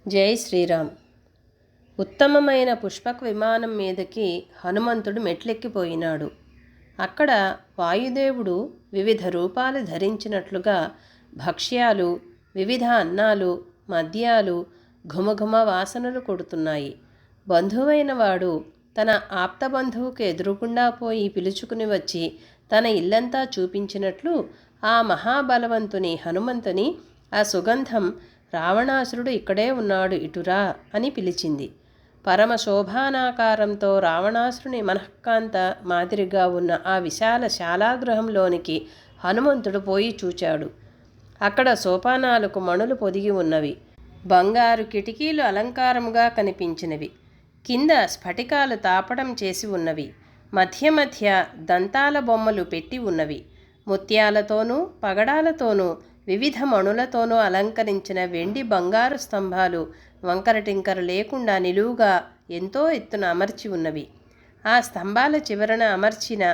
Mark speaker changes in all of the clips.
Speaker 1: జై శ్రీరామ్. ఉత్తమమైన పుష్పక విమానం మీదకి హనుమంతుడు మెట్లెక్కిపోయినాడు. అక్కడ వాయుదేవుడు వివిధ రూపాలు ధరించినట్లుగా భక్ష్యాలు, వివిధ అన్నాలు, మద్యాలు ఘుమఘుమ వాసనలు కొడుతున్నాయి. బంధువైన వాడు తన ఆప్తబంధువుకు ఎదురుగుండా పోయి పిలుచుకుని వచ్చి తన ఇల్లంతా చూపించినట్లు ఆ మహాబలవంతుని హనుమంతుని ఆ సుగంధం రావణాసురుడు ఇక్కడే ఉన్నాడు, ఇటురా అని పిలిచింది. పరమ శోభానాకారంతో రావణాసురుని మనఃకాంత మాదిరిగా ఉన్న ఆ విశాల శాలాగృహంలోనికి హనుమంతుడు పోయి చూచాడు. అక్కడ సోపానాలకు మణులు పొదిగి ఉన్నవి. బంగారు కిటికీలు అలంకారముగా కనిపించినవి. కింద స్ఫటికాలు తాపడం చేసి ఉన్నవి. మధ్య మధ్య దంతాల బొమ్మలు పెట్టి ఉన్నవి. ముత్యాలతోనూ పగడాలతోనూ వివిధ మణులతోనూ అలంకరించిన వెండి బంగారు స్తంభాలు వంకరటింకర లేకుండా నిలువుగా ఎంతో ఎత్తున అమర్చి ఉన్నవి. ఆ స్తంభాల చివరన అమర్చిన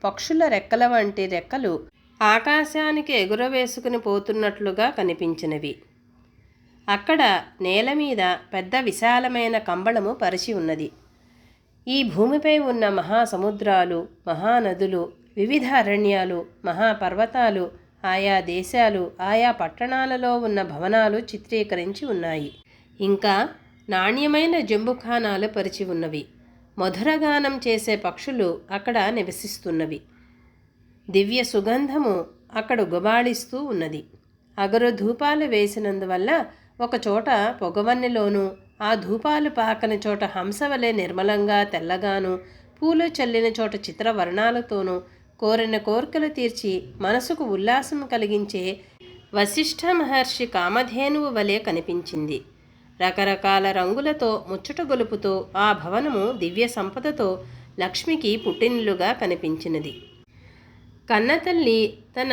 Speaker 1: పక్షుల రెక్కల వంటి రెక్కలు ఆకాశానికి ఎగురవేసుకుని పోతున్నట్లుగా కనిపించినవి. అక్కడ నేల మీద పెద్ద విశాలమైన కంబళము పరిచి ఉన్నది. ఈ భూమిపై ఉన్న మహాసముద్రాలు, మహానదులు, వివిధ అరణ్యాలు, మహాపర్వతాలు, ఆయా దేశాలు, ఆయా పట్టణాలలో ఉన్న భవనాలు చిత్రీకరించి ఉన్నాయి. ఇంకా నాణ్యమైన జంబుఖానాలు పరిచి ఉన్నవి. మధురగానం చేసే పక్షులు అక్కడ నివసిస్తున్నవి. దివ్య సుగంధము అక్కడ గుబాళిస్తూ ఉన్నది. అగరు ధూపాలు వేసినందువల్ల ఒకచోట పొగవన్నెలోనూ, ఆ ధూపాలు పాకని చోట హంసవలే నిర్మలంగా తెల్లగాను, పూలు చల్లిన చోట చిత్రవర్ణాలతోనూ కోరిన కోరికలు తీర్చి మనసుకు ఉల్లాసం కలిగించే వశిష్ఠ మహర్షి కామధేనువు వలె కనిపించింది. రకరకాల రంగులతో ముచ్చట గొలుపుతో ఆ భవనము దివ్య సంపదతో లక్ష్మికి పుట్టినిల్లుగా కనిపించినది. కన్నతల్లి తన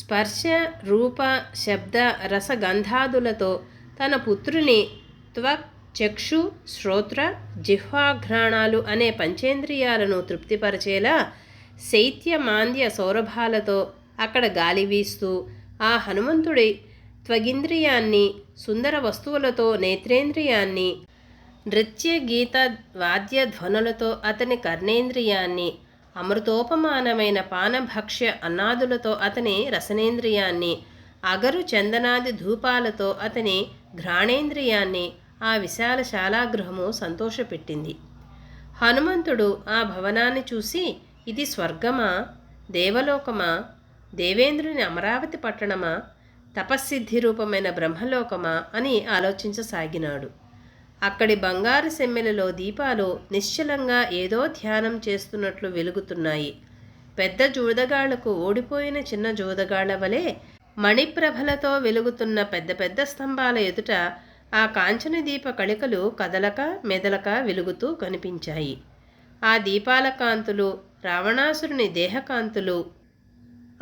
Speaker 1: స్పర్శ, రూప, శబ్ద, రసగంధాదులతో తన పుత్రుని త్వక్, చక్షు, శ్రోత్ర, జిహ్వాఘ్రాణాలు అనే పంచేంద్రియాలను తృప్తిపరిచేలా శైత్య, మాంద్య సౌరభాలతో అక్కడ గాలి వీస్తూ ఆ హనుమంతుడి త్వగింద్రియాన్ని, సుందర వస్తువులతో నేత్రేంద్రియాన్ని, నృత్య గీత వాద్య ధ్వనులతో అతని కర్ణేంద్రియాన్ని, అమృతోపమానమైన పానభక్ష్య అన్నాదులతో అతని రసనేంద్రియాన్ని, అగరు చందనాది ధూపాలతో అతని ఘ్రాణేంద్రియాన్ని ఆ విశాల శాలాగృహము సంతోషపెట్టింది. హనుమంతుడు ఆ భవనాన్ని చూసి, ఇది స్వర్గమా, దేవలోకమా, దేవేంద్రుని అమరావతి పట్టణమా, తపస్సిద్ధి రూపమైన బ్రహ్మలోకమా అని ఆలోచించసాగినాడు. అక్కడి బంగారు సెమ్మెలలో దీపాలు నిశ్చలంగా ఏదో ధ్యానం చేస్తున్నట్లు వెలుగుతున్నాయి. పెద్ద జూదగాళ్లకు ఓడిపోయిన చిన్న జూదగాళ్ల వలె మణిప్రభలతో వెలుగుతున్న పెద్ద పెద్ద స్తంభాల ఎదుట ఆ కాంచన దీప కళికలు కదలక మెదలక వెలుగుతూ కనిపించాయి. ఆ దీపాల కాంతులు రావణాసురుని దేహకాంతులు,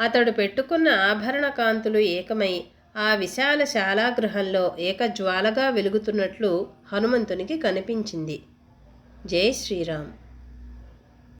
Speaker 1: అతడు పెట్టుకున్న ఆభరణ కాంతులు ఏకమై ఆ విశాల శాలాగృహంలో ఏకజ్వాలగా వెలుగుతున్నట్లు హనుమంతునికి కనిపించింది. జై శ్రీరామ్.